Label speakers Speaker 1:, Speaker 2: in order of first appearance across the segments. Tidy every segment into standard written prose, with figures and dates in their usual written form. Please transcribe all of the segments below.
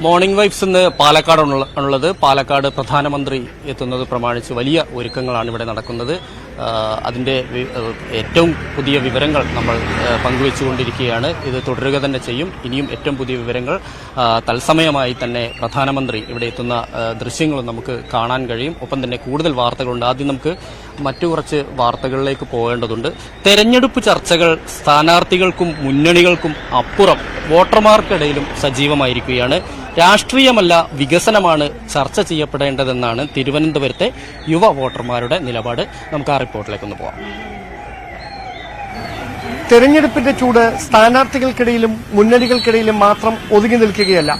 Speaker 1: Morning vibes ഇന്ന് പാലക്കാടുള്ളത്. പാലക്കാട് പ്രധാനമന്ത്രി എത്തുന്നത് പ്രമാണിച്ച് വലിയ ഒരുക്കങ്ങളാണ് ഇവിടെ നടക്കുന്നത്. അതിൻ്റെ ഏറ്റവും പുതിയ വിവരങ്ങൾ നമ്മൾ പങ്കുവെച്ചുകൊണ്ടിരിക്കുകയാണ്. ഇത് തുടരുക തന്നെ ചെയ്യും. ഇനിയും ഏറ്റവും പുതിയ വിവരങ്ങൾ തത്സമയമായി തന്നെ പ്രധാനമന്ത്രി ഇവിടെ എത്തുന്ന ദൃശ്യങ്ങളും നമുക്ക് കാണാൻ കഴിയും. ഒപ്പം തന്നെ കൂടുതൽ വാർത്തകളുണ്ട്. ആദ്യം നമുക്ക് മറ്റു കുറച്ച് വാർത്തകളിലേക്ക് പോകേണ്ടതുണ്ട്. തെരഞ്ഞെടുപ്പ് ചർച്ചകൾ സ്ഥാനാർത്ഥികൾക്കും മുന്നണികൾക്കും അപ്പുറം വോട്ടർമാർക്കിടയിലും സജീവമായിരിക്കുകയാണ്. രാഷ്ട്രീയമല്ല, വികസനമാണ് ചർച്ച ചെയ്യപ്പെടേണ്ടതെന്നാണ് തിരുവനന്തപുരത്തെ യുവ വോട്ടർമാരുടെ നിലപാട്. നമുക്ക് ആ റിപ്പോർട്ടിലേക്കൊന്ന് പോകാം.
Speaker 2: തെരഞ്ഞെടുപ്പിന്റെ ചൂട് സ്ഥാനാർത്ഥികൾക്കിടയിലും മുന്നണികൾക്കിടയിലും മാത്രം ഒതുങ്ങി നിൽക്കുകയല്ല.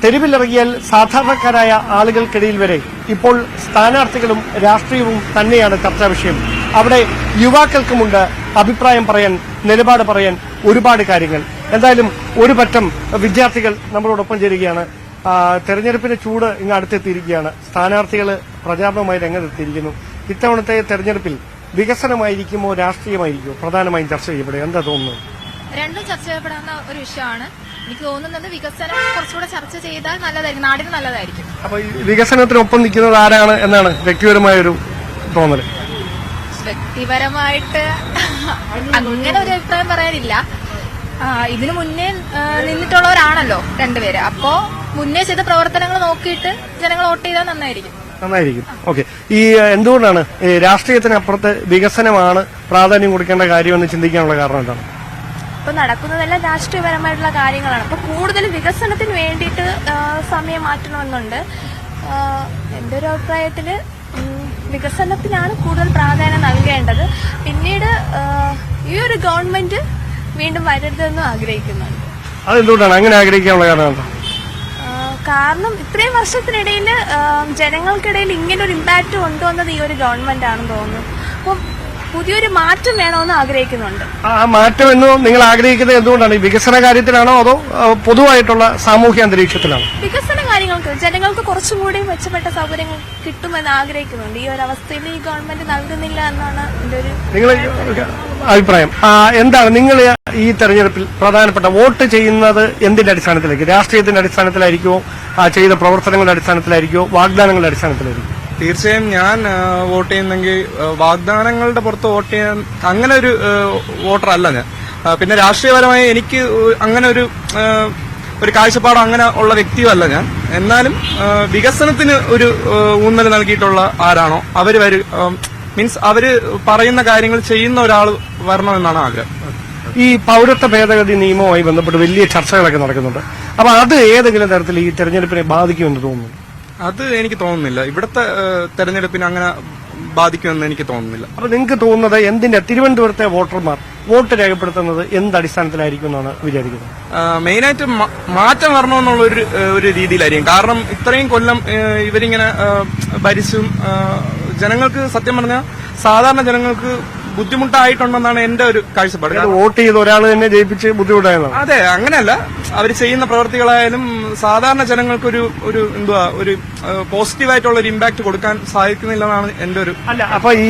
Speaker 2: തെരുവിലിറങ്ങിയാൽ സാധാരണക്കാരായ ആളുകൾക്കിടയിൽ വരെ ഇപ്പോൾ സ്ഥാനാർത്ഥികളും രാഷ്ട്രീയവും തന്നെയാണ് ചർച്ചാ വിഷയം. അവിടെ യുവാക്കൾക്കുമുണ്ട് അഭിപ്രായം പറയാൻ, നിലപാട് പറയാൻ ഒരുപാട് കാര്യങ്ങൾ. എന്തായാലും ഒരു പറ്റം വിദ്യാർത്ഥികൾ നമ്മളോടൊപ്പം ചേരുകയാണ്. തെരഞ്ഞെടുപ്പിന്റെ ചൂട് ഇങ്ങ് അടുത്തെത്തിയിരിക്കുകയാണ്. സ്ഥാനാർത്ഥികൾ പ്രചാരണവുമായി രംഗത്തെത്തിയിരിക്കുന്നു. ഇത്തവണത്തെ തെരഞ്ഞെടുപ്പിൽ വികസനമായിരിക്കുമോ രാഷ്ട്രീയമായിരിക്കുമോ പ്രധാനമായും ചർച്ച ചെയ്യപ്പെടുക? എന്താ തോന്നുന്നത്?
Speaker 3: രണ്ടും ചർച്ച ചെയ്യപ്പെടാവുന്ന ഒരു വിഷയമാണ്. എനിക്ക് തോന്നുന്നത് വികസനം കുറച്ചുകൂടെ ചർച്ച ചെയ്താൽ നല്ലതായിരിക്കും, നാടിന് നല്ലതായിരിക്കും.
Speaker 2: അപ്പൊ ഈ വികസനത്തിനൊപ്പം നിൽക്കുന്നത് ആരാണ് എന്നാണ് വ്യക്തിപരമായ ഒരു തോന്നല്?
Speaker 3: വ്യക്തിപരമായിട്ട് അങ്ങനെ ഒരു അഭിപ്രായം പറയാനില്ല. ഇതിനു മുന്നേ നിന്നിട്ടുള്ളവരാണല്ലോ രണ്ടുപേര്. അപ്പോ മുന്നേ ചെയ്ത പ്രവർത്തനങ്ങൾ നോക്കിയിട്ട് ജനങ്ങൾ വോട്ട് ചെയ്താൽ നന്നായിരിക്കും.
Speaker 2: ഓക്കെ. ഈ എന്തുകൊണ്ടാണ് രാഷ്ട്രീയത്തിനപ്പുറത്ത് വികസനമാണ് പ്രാധാന്യം കൊടുക്കേണ്ട കാര്യമെന്ന് ചിന്തിക്കാനുള്ള കാരണം എന്താണ്?
Speaker 4: ഇപ്പൊ നടക്കുന്നതെല്ലാം രാഷ്ട്രീയപരമായിട്ടുള്ള കാര്യങ്ങളാണ്. അപ്പൊ കൂടുതൽ വികസനത്തിന് വേണ്ടിയിട്ട് സമയം മാറ്റണമെന്നുണ്ട്. എന്റെ ഒരു അഭിപ്രായത്തില് വികസനത്തിനാണ് കൂടുതൽ പ്രാധാന്യം നൽകേണ്ടത്. പിന്നീട് ഈ ഒരു ഗവൺമെന്റ് വീണ്ടും വരരുതെന്നും ആഗ്രഹിക്കുന്നുണ്ട്.
Speaker 2: അതെന്തുകൊണ്ടാണ് അങ്ങനെ ആഗ്രഹിക്കാനുള്ള കാരണം?
Speaker 4: കാരണം ഇത്രയും വർഷത്തിനിടയിൽ ജനങ്ങൾക്കിടയിൽ ഇങ്ങനൊരു ഇമ്പാക്ട് കൊണ്ടുവന്നത് ഈ ഒരു ഗവൺമെന്റ് ആണെന്ന് തോന്നുന്നു. അപ്പം പുതിയൊരു മാറ്റം വേണമെന്ന് ആഗ്രഹിക്കുന്നുണ്ട്.
Speaker 2: ആ മാറ്റം എന്ന് നിങ്ങൾ ആഗ്രഹിക്കുന്നത് എന്തുകൊണ്ടാണ്? ഈ വികസന കാര്യത്തിലാണോ അതോ പൊതുവായിട്ടുള്ള സാമൂഹ്യ അന്തരീക്ഷത്തിലാണോ?
Speaker 4: വികസന കാര്യങ്ങൾക്ക് ജനങ്ങൾക്ക് കുറച്ചും കൂടി മെച്ചപ്പെട്ട സൗകര്യങ്ങൾ കിട്ടുമെന്ന് ആഗ്രഹിക്കുന്നുണ്ട്. ഈ ഒരു അവസ്ഥയിൽ ഈ ഗവൺമെന്റ് നൽകുന്നില്ല എന്നാണ് എന്റെ ഒരു
Speaker 2: നിങ്ങളെ അഭിപ്രായം. എന്താണ് നിങ്ങൾ ഈ തെരഞ്ഞെടുപ്പിൽ പ്രധാനപ്പെട്ട വോട്ട് ചെയ്യുന്നത് എന്തിന്റെ അടിസ്ഥാനത്തിലേക്ക്? രാഷ്ട്രീയത്തിന്റെ അടിസ്ഥാനത്തിലായിരിക്കുമോ, ചെയ്ത പ്രവർത്തനങ്ങളുടെ അടിസ്ഥാനത്തിലായിരിക്കുമോ, വാഗ്ദാനങ്ങളുടെ അടിസ്ഥാനത്തിലായിരിക്കും?
Speaker 5: തീർച്ചയായും ഞാൻ വോട്ട് ചെയ്യുന്നെങ്കിൽ വാഗ്ദാനങ്ങളുടെ പുറത്ത് വോട്ട് ചെയ്യാൻ അങ്ങനെ ഒരു വോട്ടറല്ല ഞാൻ. പിന്നെ രാഷ്ട്രീയപരമായി എനിക്ക് അങ്ങനെ ഒരു കാഴ്ചപ്പാടോ അങ്ങനെ ഉള്ള വ്യക്തിയുമല്ല ഞാൻ. എന്നാലും വികസനത്തിന് ഒരു ഊന്നൽ നൽകിയിട്ടുള്ള ആരാണോ അവര് മീൻസ് അവര് പറയുന്ന കാര്യങ്ങൾ ചെയ്യുന്ന ഒരാൾ വരണമെന്നാണ് ആഗ്രഹം.
Speaker 2: ഈ പൌരത്വ ഭേദഗതി നിയമവുമായി ബന്ധപ്പെട്ട് വലിയ ചർച്ചകളൊക്കെ നടക്കുന്നുണ്ട്. അപ്പൊ അത് ഏതെങ്കിലും തരത്തിൽ ഈ തെരഞ്ഞെടുപ്പിനെ ബാധിക്കുമെന്ന് തോന്നുന്നു?
Speaker 5: അത് എനിക്ക് തോന്നുന്നില്ല. ഇവിടുത്തെ തെരഞ്ഞെടുപ്പിനെ അങ്ങനെ ബാധിക്കുമെന്ന് എനിക്ക് തോന്നുന്നില്ല.
Speaker 2: അപ്പൊ നിങ്ങൾക്ക് തോന്നുന്നത് എന്തിന്റെ തിരുവനന്തപുരത്തെ വോട്ടർമാർ വോട്ട് രേഖപ്പെടുത്തുന്നത് എന്ത് അടിസ്ഥാനത്തിലായിരിക്കും എന്നാണ് വിചാരിക്കുന്നത്?
Speaker 5: മെയിനായിട്ട് മാറ്റം വരണമെന്നുള്ള ഒരു രീതിയിലായിരിക്കും. കാരണം ഇത്രയും കൊല്ലം ഇവരിങ്ങനെ ഭരിച്ചും ജനങ്ങൾക്ക് സത്യം പറഞ്ഞാൽ സാധാരണ ജനങ്ങൾക്ക് ബുദ്ധിമുട്ടായിട്ടുണ്ടെന്നാണ് എന്റെ ഒരു കാഴ്ചപ്പാട്.
Speaker 2: വോട്ട് ചെയ്ത് ഒരാൾ തന്നെ ജയിപ്പിച്ച് ബുദ്ധിമുട്ടായതാണ്.
Speaker 5: അതെ, അങ്ങനെയല്ല. അവർ ചെയ്യുന്ന പ്രവൃത്തികളായാലും സാധാരണ ജനങ്ങൾക്ക് ഒരു പോസിറ്റീവായിട്ടുള്ള ഒരു ഇമ്പാക്ട് കൊടുക്കാൻ സാധിക്കുന്നില്ലെന്നാണ് എന്റെ ഒരു
Speaker 2: അല്ല. അപ്പൊ ഈ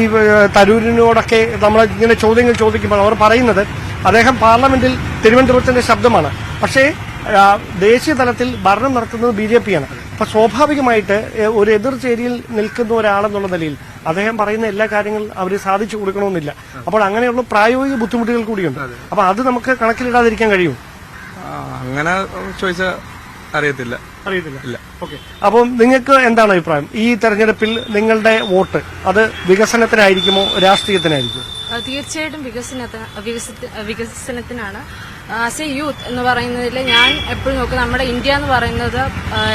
Speaker 2: തരൂരിനോടൊക്കെ നമ്മൾ ഇങ്ങനെ ചോദ്യങ്ങൾ ചോദിക്കുമ്പോൾ അവർ പറയുന്നത് അദ്ദേഹം പാർലമെന്റിൽ തിരുവനന്തപുരത്തിന്റെ ശബ്ദമാണ്, പക്ഷേ ദേശീയ തലത്തിൽ ഭരണം നടത്തുന്നത് BJP-യാണ്. അപ്പൊ സ്വാഭാവികമായിട്ട് ഒരു എതിർചേരിയിൽ നിൽക്കുന്ന ഒരാളെന്നുള്ള നിലയിൽ അദ്ദേഹം പറയുന്ന എല്ലാ കാര്യങ്ങളും അവർ സാധിച്ചു കൊടുക്കണമെന്നില്ല. അപ്പോൾ അങ്ങനെയുള്ള പ്രായോഗിക ബുദ്ധിമുട്ടുകൾ കൂടിയുണ്ട്. അപ്പൊ അത് നമുക്ക് കണക്കിലിടാതിരിക്കാൻ കഴിയും?
Speaker 5: അങ്ങനെ ചോദിച്ചാൽ അറിയത്തില്ല.
Speaker 2: ഇല്ല. ഓക്കെ. അപ്പം നിങ്ങൾക്ക് എന്താണ് അഭിപ്രായം? ഈ തെരഞ്ഞെടുപ്പിൽ നിങ്ങളുടെ വോട്ട് അത് വികസനത്തിനായിരിക്കുമോ രാഷ്ട്രീയത്തിനായിരിക്കുമോ?
Speaker 6: തീർച്ചയായിട്ടും വികസനത്തിനാണ്. ആസ് എ യൂത്ത് എന്ന് പറയുന്നതിൽ ഞാൻ എപ്പോഴും നോക്കും, നമ്മുടെ ഇന്ത്യ എന്ന് പറയുന്നത്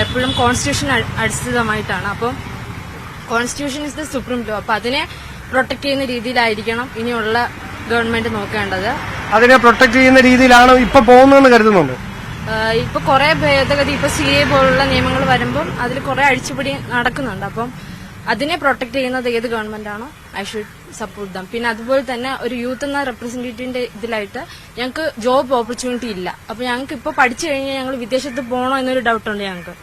Speaker 6: എപ്പോഴും കോൺസ്റ്റിറ്റ്യൂഷൻ അടിസ്ഥിതമായിട്ടാണ്. അപ്പം constitution is the supreme law. അപ്പൊ അതിനെ പ്രൊട്ടക്ട് ചെയ്യുന്ന രീതിയിലായിരിക്കണം ഇനിയുള്ള ഗവൺമെന്റ് നോക്കേണ്ടത്.
Speaker 2: അതിനെ പ്രൊട്ടക്ട് ചെയ്യുന്ന രീതിയിലാണ് ഇപ്പൊ പോകുന്നതെന്ന് കരുതുന്നുണ്ട്.
Speaker 6: ഇപ്പൊ കുറെ ഭേദഗതി, ഇപ്പൊ CA പോലുള്ള നിയമങ്ങൾ വരുമ്പം അതിൽ കുറെ അഴിച്ചുപടി നടക്കുന്നുണ്ട്. അപ്പം അതിനെ പ്രൊട്ടക്ട് ചെയ്യുന്നത് ഏത് ഗവൺമെന്റ് ആണോ ഐ ഷുഡ് സപ്പോർട്ട് ദം. പിന്നെ അതുപോലെ തന്നെ ഒരു യൂത്ത് എന്ന റെപ്രസെന്റേറ്റീവിന്റെ ഇതിലായിട്ട് ഞങ്ങൾക്ക് ജോബ് ഓപ്പർച്യൂണിറ്റി ഇല്ല. അപ്പൊ ഞങ്ങൾക്ക് ഇപ്പൊ പഠിച്ചു കഴിഞ്ഞാൽ ഞങ്ങൾ വിദേശത്ത് പോകണോ എന്നൊരു ഡൗട്ടുണ്ട് ഞങ്ങൾക്ക്.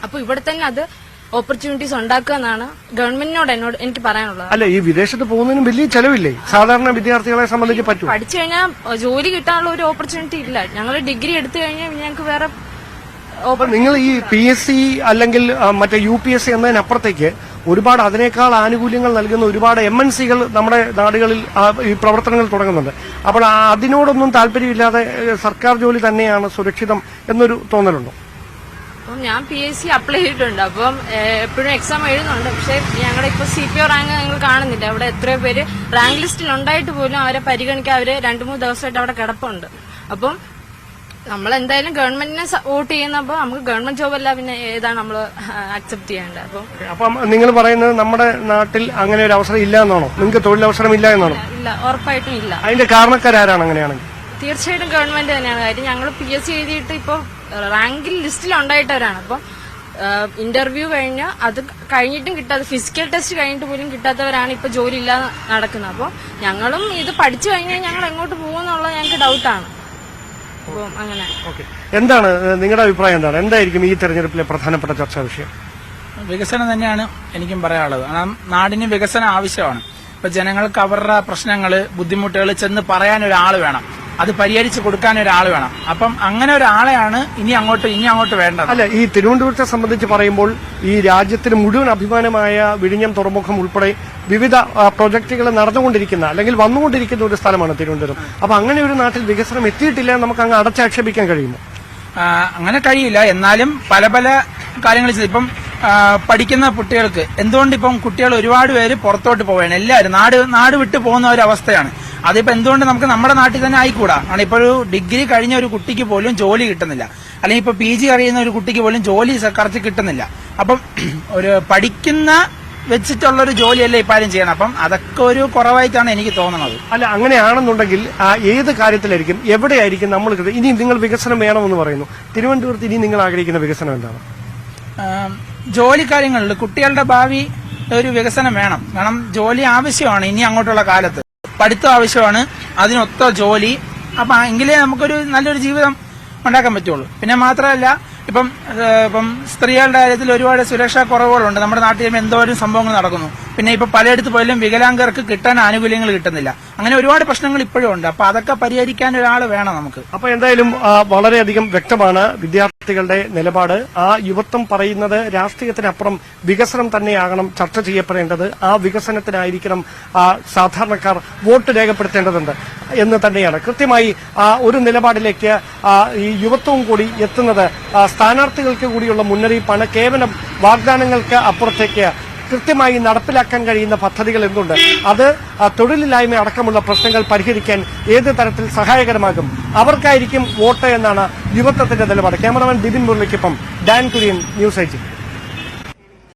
Speaker 6: അപ്പൊ ഇവിടെ തന്നെ അത് ഓപ്പർച്യൂണിറ്റീസ് ഉണ്ടാക്കുക എന്നാണ് ഗവൺമെന്റിനോട് എനിക്ക് പറയാനുള്ളത്.
Speaker 2: അല്ല, ഈ വിദേശത്ത് പോകുന്നതിനും വലിയ ചെലവില്ലേ സാധാരണ വിദ്യാർത്ഥികളെ സംബന്ധിച്ച്? പറ്റും.
Speaker 6: പഠിച്ചു കഴിഞ്ഞാൽ ജോലി കിട്ടാനുള്ള ഒരു ഓപ്പർച്യൂണിറ്റി ഇല്ല. ഞങ്ങൾ ഡിഗ്രി എടുത്തു കഴിഞ്ഞാൽ ഞങ്ങൾക്ക് വേറെ
Speaker 2: അപ്പൊ നിങ്ങൾ ഈ PSC അല്ലെങ്കിൽ മറ്റേ UPSC എന്നതിനപ്പുറത്തേക്ക് ഒരുപാട് അതിനേക്കാൾ ആനുകൂല്യങ്ങൾ നൽകുന്ന ഒരുപാട് MNCകൾ നമ്മുടെ നാടുകളിൽ ഈ പ്രവർത്തനങ്ങൾ തുടങ്ങുന്നുണ്ട്. അപ്പോൾ അതിനോടൊന്നും താല്പര്യമില്ലാതെ സർക്കാർ ജോലി തന്നെയാണ് സുരക്ഷിതം എന്നൊരു തോന്നലുണ്ടോ?
Speaker 6: അപ്പം ഞാൻ PSC അപ്ലൈ ചെയ്തിട്ടുണ്ട്. അപ്പം എപ്പോഴും എക്സാം എഴുതുന്നുണ്ട്. പക്ഷെ ഞങ്ങളുടെ ഇപ്പൊ CPO റാങ്ക് ഞങ്ങൾ കാണുന്നില്ല. അവിടെ എത്രയോ പേര് റാങ്ക് ലിസ്റ്റിൽ ഉണ്ടായിട്ട് പോലും അവരെ പരിഗണിക്കാൻ അവര് 2-3 ദിവസമായിട്ട് അവിടെ കിടപ്പുണ്ട്. അപ്പം നമ്മൾ എന്തായാലും ഗവൺമെന്റിനെ വോട്ട് ചെയ്യുന്നപ്പോ നമുക്ക് ഗവൺമെന്റ് ജോബ് അല്ല പിന്നെ ഏതാണ് നമ്മൾ അക്സെപ്റ്റ് ചെയ്യേണ്ടത്. അപ്പം
Speaker 2: നിങ്ങൾ പറയുന്നത് നമ്മുടെ നാട്ടിൽ അങ്ങനെ ഒരു അവസരം ഇല്ല എന്നാണോ? നിങ്ങൾക്ക് തൊഴിലവസരം ഇല്ല എന്നാണോ?
Speaker 6: ഇല്ല, ഉറപ്പായിട്ടും ഇല്ല.
Speaker 2: അതിന്റെ കാരണക്കാരാണ് അങ്ങനെയാണെങ്കിൽ?
Speaker 6: തീർച്ചയായിട്ടും ഗവൺമെന്റ് തന്നെയാണ് കാര്യം. ഞങ്ങൾ PSC എഴുതിയിട്ട് ഇപ്പൊ റാങ്കിൽ ലിസ്റ്റിൽ ഉണ്ടായിട്ടവരാണ്. അപ്പം ഇന്റർവ്യൂ കഴിഞ്ഞ അത് കഴിഞ്ഞിട്ടും കിട്ടാതെ ഫിസിക്കൽ ടെസ്റ്റ് കഴിഞ്ഞിട്ട് പോലും കിട്ടാത്തവരാണ് ഇപ്പൊ ജോലി ഇല്ലാതെ നടക്കുന്നത്. അപ്പോൾ ഞങ്ങളും ഇത് പഠിച്ചു കഴിഞ്ഞാൽ ഞങ്ങൾ എങ്ങോട്ട് പോകുമെന്നുള്ളത് ഞങ്ങൾക്ക് ഡൗട്ടാണ്. അപ്പം അങ്ങനെ
Speaker 2: എന്താണ് നിങ്ങളുടെ അഭിപ്രായം? എന്തായിരിക്കും ഈ തെരഞ്ഞെടുപ്പിലെ പ്രധാനപ്പെട്ട ചർച്ചാ വിഷയം?
Speaker 7: വികസനം തന്നെയാണ് എനിക്കും പറയാനുള്ളത്. കാരണം നാടിന് വികസനം ആവശ്യമാണ്. ഇപ്പൊ ജനങ്ങൾക്ക് അവരുടെ പ്രശ്നങ്ങള് ബുദ്ധിമുട്ടുകൾ ചെന്ന് പറയാൻ ഒരാൾ വേണം, അത് പരിഹരിച്ചു കൊടുക്കാൻ ഒരാൾ വേണം. അപ്പം അങ്ങനെ ഒരാളെയാണ് ഇനി അങ്ങോട്ട് വേണ്ടത്.
Speaker 2: അല്ല, ഈ തിരുവനന്തപുരത്തെ സംബന്ധിച്ച് പറയുമ്പോൾ ഈ രാജ്യത്തിന് മുഴുവൻ അഭിമാനമായ വിഴിഞ്ഞം തുറമുഖം ഉൾപ്പെടെ വിവിധ പ്രൊജക്ടുകൾ നടന്നുകൊണ്ടിരിക്കുന്ന അല്ലെങ്കിൽ വന്നുകൊണ്ടിരിക്കുന്ന ഒരു സ്ഥലമാണ് തിരുവനന്തപുരം. അപ്പൊ അങ്ങനെ ഒരു നാട്ടിൽ വികസനം എത്തിയിട്ടില്ല നമുക്ക് അങ്ങ് അടച്ചാക്ഷേപിക്കാൻ കഴിയുമോ?
Speaker 7: അങ്ങനെ കഴിയില്ല. എന്നാലും പല പല കാര്യങ്ങൾ ചെയ്ത് ഇപ്പം പഠിക്കുന്ന കുട്ടികൾക്ക് എന്തുകൊണ്ട് ഇപ്പം കുട്ടികൾ ഒരുപാട് പേര് പുറത്തോട്ട് പോവുകയാണ്. എല്ലാവരും നാട് വിട്ടു പോകുന്ന ഒരു അവസ്ഥയാണ്. അതിപ്പോ എന്തുകൊണ്ട് നമുക്ക് നമ്മുടെ നാട്ടിൽ തന്നെ ആയിക്കൂടാ? ആണ് ഇപ്പൊ ഒരു ഡിഗ്രി കഴിഞ്ഞ ഒരു കുട്ടിക്ക് പോലും ജോലി കിട്ടുന്നില്ല, അല്ലെങ്കിൽ ഇപ്പൊ PG കഴിയുന്ന ഒരു കുട്ടിക്ക് പോലും ജോലി കറക്റ്റ് കിട്ടുന്നില്ല. അപ്പം ഒരു പഠിക്കുന്ന വെച്ചിട്ടുള്ളൊരു ജോലിയല്ലേ ഇപ്പാരും ചെയ്യണം. അപ്പം അതൊക്കെ ഒരു കുറവായിട്ടാണ് എനിക്ക് തോന്നുന്നത്.
Speaker 2: അല്ല, അങ്ങനെയാണെന്നുണ്ടെങ്കിൽ ഏത് കാര്യത്തിലായിരിക്കും, എവിടെയായിരിക്കും നമ്മൾ ഇനി നിങ്ങൾ വികസനം വേണമെന്ന് പറയുന്നു? തിരുവനന്തപുരത്ത് ഇനി നിങ്ങൾ ആഗ്രഹിക്കുന്ന വികസനം എന്താണ്?
Speaker 7: ജോലി കാര്യങ്ങളിൽ കുട്ടികളുടെ ഭാവി ഒരു വികസനം വേണം. കാരണം ജോലി ആവശ്യമാണ് ഇനി അങ്ങോട്ടുള്ള കാലത്ത്. പഠിത്തം ആവശ്യമാണ്, അതിനൊത്ത ജോലി. അപ്പൊ എങ്കിലേ നമുക്കൊരു നല്ലൊരു ജീവിതം ഉണ്ടാക്കാൻ പറ്റുള്ളൂ. പിന്നെ മാത്രമല്ല ഇപ്പം സ്ത്രീകളുടെ കാര്യത്തിൽ ഒരുപാട് സുരക്ഷാ കുറവുകളുണ്ട്. നമ്മുടെ നാട്ടിൽ എന്തോരം സംഭവങ്ങൾ നടക്കുന്നു. പിന്നെ ഇപ്പൊ പലയിടത്ത് പോയാലും വികലാംഗർക്ക് കിട്ടാൻ ആനുകൂല്യങ്ങൾ കിട്ടുന്നില്ല. അങ്ങനെ ഒരുപാട് പ്രശ്നങ്ങൾ ഇപ്പോഴും ഉണ്ട്. അപ്പൊ അതൊക്കെ പരിഹരിക്കാൻ ഒരാൾ വേണം നമുക്ക്.
Speaker 2: അപ്പൊ എന്തായാലും വളരെയധികം വ്യക്തമാണ് വിദ്യാർത്ഥികളുടെ നിലപാട്. ആ യുവത്വം പറയുന്നത് രാഷ്ട്രീയത്തിനപ്പുറം വികസനം തന്നെയാകണം ചർച്ച ചെയ്യപ്പെടേണ്ടത്. ആ വികസനത്തിനായിരിക്കണം സാധാരണക്കാർ വോട്ട് രേഖപ്പെടുത്തേണ്ടതുണ്ട് എന്ന് തന്നെയാണ്. കൃത്യമായി ഒരു നിലപാടിലേക്ക് ഈ യുവത്വവും കൂടി എത്തുന്നത് സ്ഥാനാർത്ഥികൾക്ക് കൂടിയുള്ള മുന്നറിയിപ്പാണ്. കേവലം വാഗ്ദാനങ്ങൾക്ക് അപ്പുറത്തേക്ക് കൃത്യമായി നടപ്പിലാക്കാൻ കഴിയുന്ന പദ്ധതികൾ എന്തുണ്ട്, അത് തൊഴിലില്ലായ്മ അടക്കമുള്ള പ്രശ്നങ്ങൾ പരിഹരിക്കാൻ ഏത് തരത്തിൽ സഹായകരമാകും, അവർക്കായിരിക്കും വോട്ട് എന്നാണ് യുവത്വത്തിന്റെ നിലപാട്. ക്യാമറമാൻ ബിബിൻ മുരളിക്കൊപ്പം ഡാൻ കുര്യൻ, ന്യൂസ് 18.